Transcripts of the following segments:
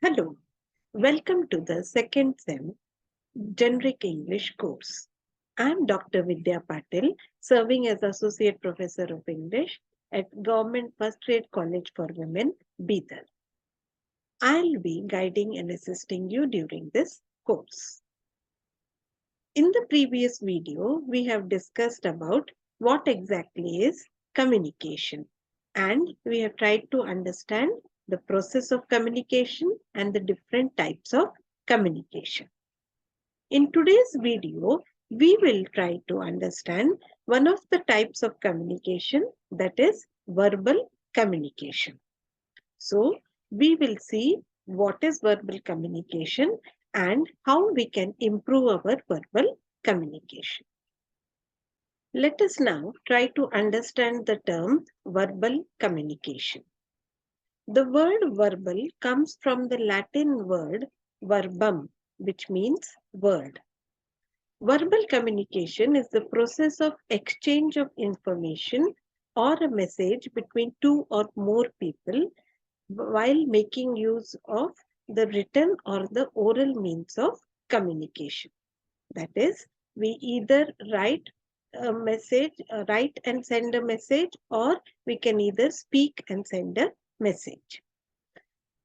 Hello, welcome to the second SEM Generic English course. I am Dr. Vidya Patil, serving as Associate Professor of English at Government First Grade College for Women, Bidar. I'll be guiding and assisting you during this course. In the previous video, we have discussed about what exactly is communication, and we have tried to understand the process of communication and the different types of communication. In today's video, we will try to understand one of the types of communication, that is verbal communication. So, we will see what is verbal communication and how we can improve our verbal communication. Let us now try to understand the term verbal communication. The word verbal comes from the Latin word verbum, which means word. Verbal communication is the process of exchange of information or a message between two or more people while making use of the written or the oral means of communication. That is, we either write a message, write and send a message, or we can either speak and send a message.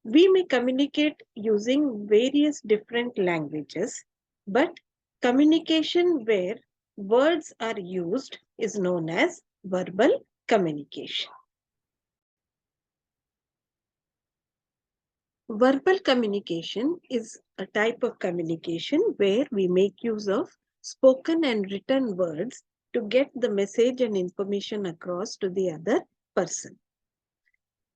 We may communicate using various different languages, but communication where words are used is known as verbal communication. Verbal communication is a type of communication where we make use of spoken and written words to get the message and information across to the other person.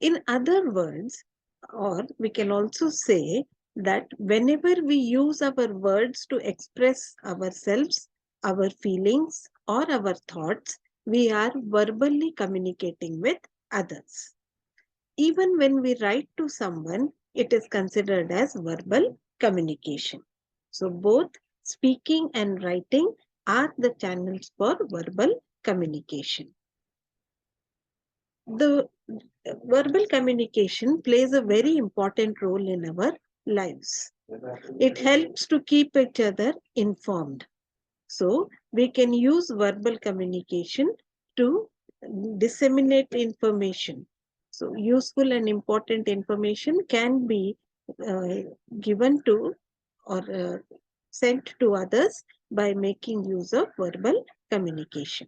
In other words, or we can also say that whenever we use our words to express ourselves, our feelings, or our thoughts, we are verbally communicating with others. Even when we write to someone, it is considered as verbal communication. So both speaking and writing are the channels for verbal communication. The verbal communication plays a very important role in our lives. It helps to keep each other informed. So we can use verbal communication to disseminate information. So useful and important information can be uh, given to or sent to others by making use of verbal communication.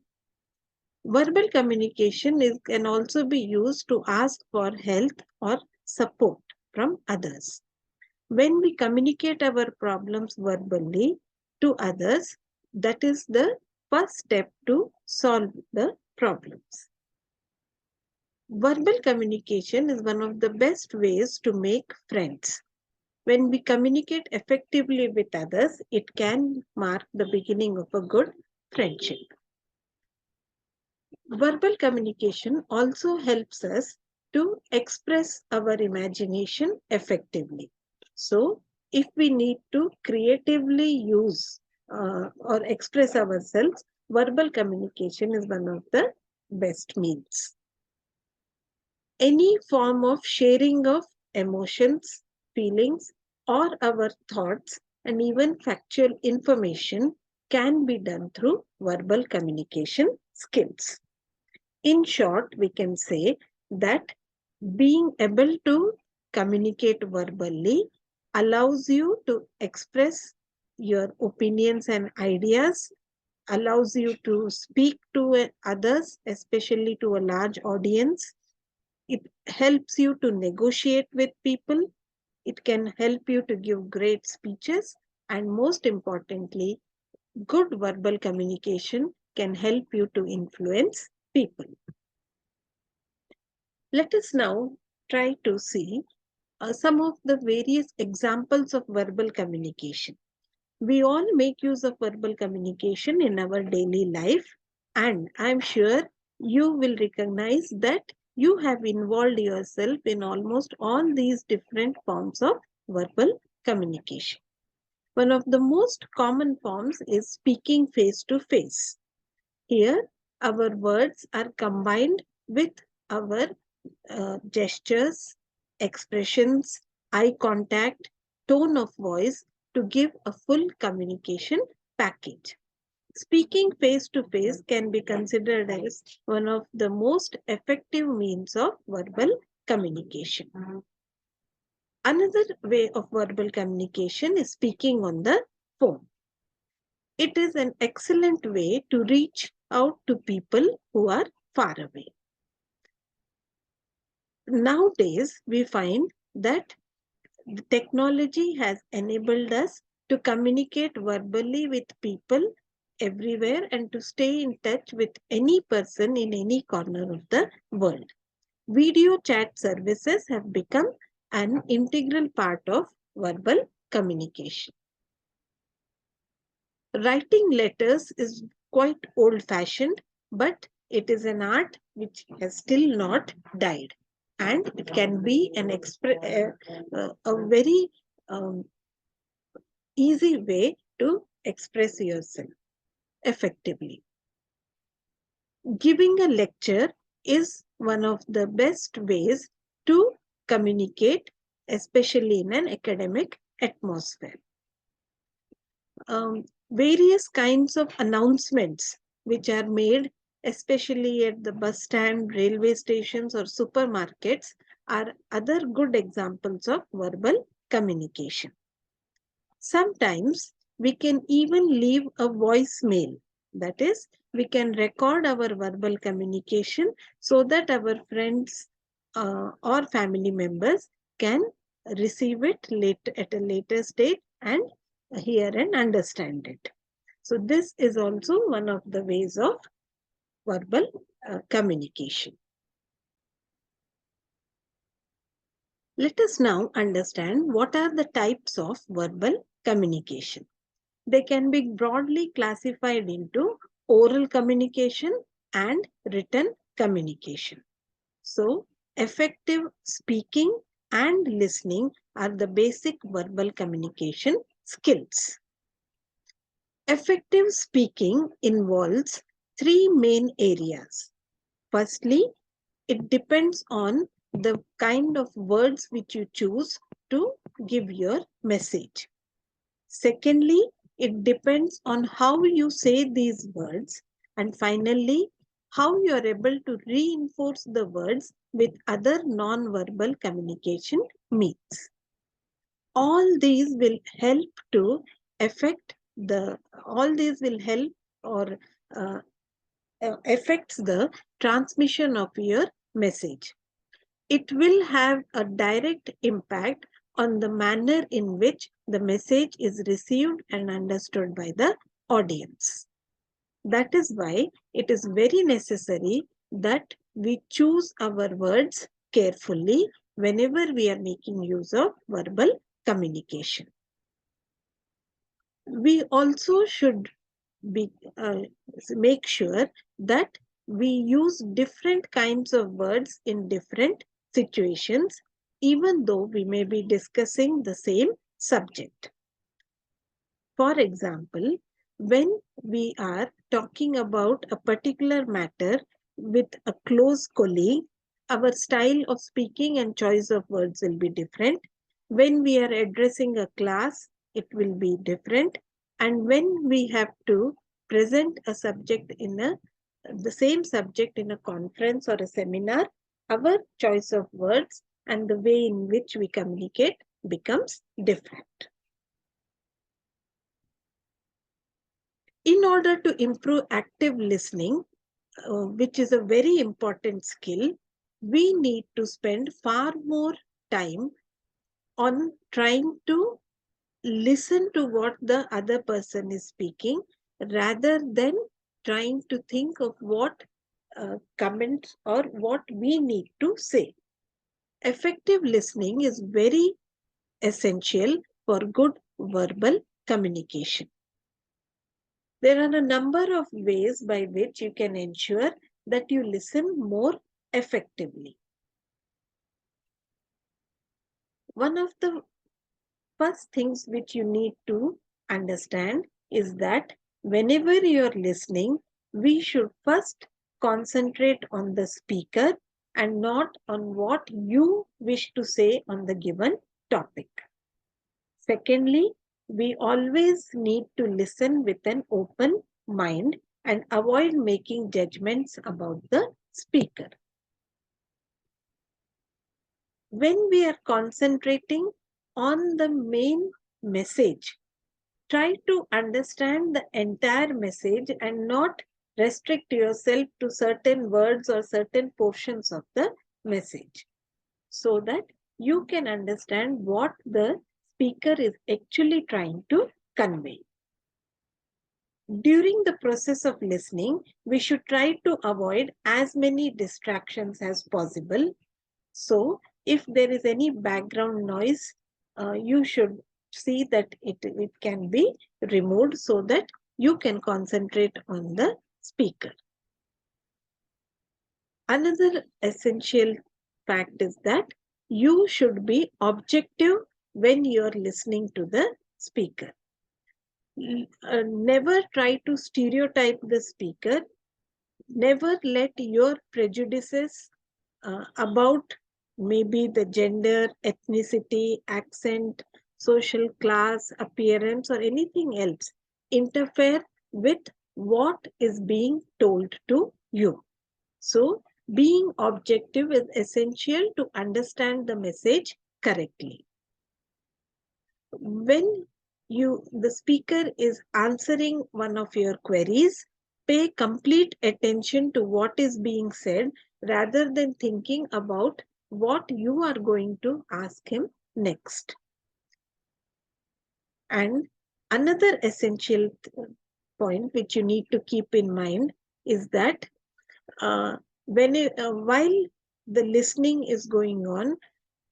Verbal communication can also be used to ask for help or support from others. When we communicate our problems verbally to others, that is the first step to solve the problems. Verbal communication is one of the best ways to make friends. When we communicate effectively with others, it can mark the beginning of a good friendship. Verbal communication also helps us to express our imagination effectively. So, if we need to creatively use or express ourselves, verbal communication is one of the best means. Any form of sharing of emotions, feelings, or our thoughts, and even factual information can be done through verbal communication skills. In short, we can say that being able to communicate verbally allows you to express your opinions and ideas, allows you to speak to others, especially to a large audience. It helps you to negotiate with people. It can help you to give great speeches. And most importantly, good verbal communication can help you to influence people. Let us now try to see some of the various examples of verbal communication. We all make use of verbal communication in our daily life, and I'm sure you will recognize that you have involved yourself in almost all these different forms of verbal communication. One of the most common forms is speaking face to face. Here, our words are combined with our gestures, expressions, eye contact, tone of voice to give a full communication package. Speaking face to face can be considered as one of the most effective means of verbal communication. Another way of verbal communication is speaking on the phone. It is an excellent way to reach out to people who are far away. Nowadays, we find that the technology has enabled us to communicate verbally with people everywhere and to stay in touch with any person in any corner of the world. Video chat services have become an integral part of verbal communication. Writing letters is quite old-fashioned, but it is an art which has still not died. And it can be a very easy way to express yourself effectively. Giving a lecture is one of the best ways to communicate, especially in an academic atmosphere. Various kinds of announcements which are made, especially at the bus stand, railway stations, or supermarkets, are other good examples of verbal communication. Sometimes we can even leave a voicemail. That is, we can record our verbal communication so that our friends or family members can receive it at a later stage and hear and understand it. So this is also one of the ways of verbal communication. Let us now understand what are the types of verbal communication. They can be broadly classified into oral communication and written communication. So, effective speaking and listening are the basic verbal communication skills. Effective speaking involves three main areas. Firstly, it depends on the kind of words which you choose to give your message. Secondly, it depends on how you say these words. And finally, how you are able to reinforce the words with other non-verbal communication means. All these will help to all these will help or uh, affects the transmission of your message. It will have a direct impact on the manner in which the message is received and understood by the audience. That is why it is very necessary that we choose our words carefully whenever we are making use of verbal communication. We also should be make sure that we use different kinds of words in different situations, even though we may be discussing the same subject. For example, when we are talking about a particular matter with a close colleague, our style of speaking and choice of words will be different. When we are addressing a class, it will be different. And when we have to present a subject the same subject in a conference or a seminar, our choice of words and the way in which we communicate becomes different. In order to improve active listening, which is a very important skill, we need to spend far more time on trying to listen to what the other person is speaking rather than trying to think of what comments or what we need to say. Effective listening is very essential for good verbal communication. There are a number of ways by which you can ensure that you listen more effectively. One of the first things which you need to understand is that whenever you're listening, we should first concentrate on the speaker and not on what you wish to say on the given topic. Secondly, we always need to listen with an open mind and avoid making judgments about the speaker. When we are concentrating on the main message, try to understand the entire message and not restrict yourself to certain words or certain portions of the message, so that you can understand what the speaker is actually trying to convey. During the process of listening, we should try to avoid as many distractions as possible. So, if there is any background noise, you should see that it can be removed so that you can concentrate on the speaker. Another essential fact is that you should be objective when you are listening to the speaker. Never try to stereotype the speaker. Never let your prejudices about maybe the gender, ethnicity, accent, social class, appearance, or anything else interfere with what is being told to you. So, being objective is essential to understand the message correctly. When the speaker is answering one of your queries, pay complete attention to what is being said rather than thinking about what you are going to ask him next. And another essential point which you need to keep in mind is that while the listening is going on,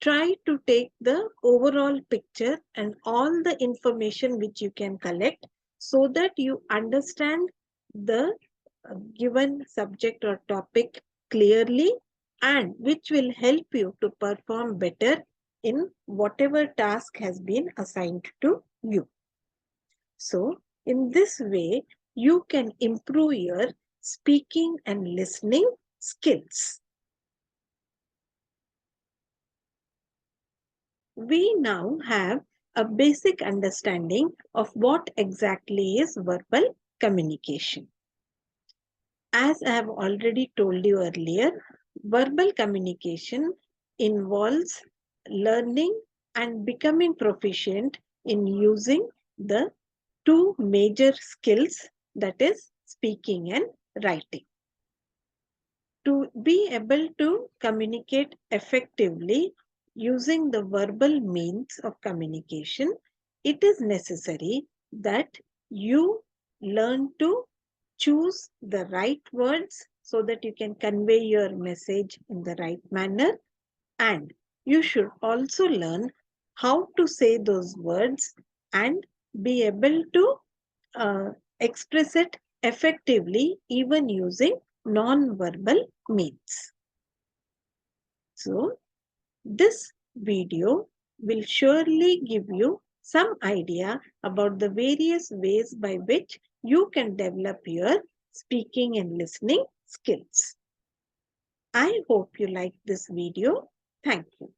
try to take the overall picture and all the information which you can collect so that you understand the given subject or topic clearly, and which will help you to perform better in whatever task has been assigned to you. So, in this way, you can improve your speaking and listening skills. We now have a basic understanding of what exactly is verbal communication. As I have already told you earlier, verbal communication involves learning and becoming proficient in using the two major skills, that is speaking and writing. To be able to communicate effectively using the verbal means of communication, it is necessary that you learn to choose the right words so that you can convey your message in the right manner. And you should also learn how to say those words and be able to express it effectively, even using non-verbal means. So, this video will surely give you some idea about the various ways by which you can develop your speaking and listening skills. I hope you liked this video. Thank you.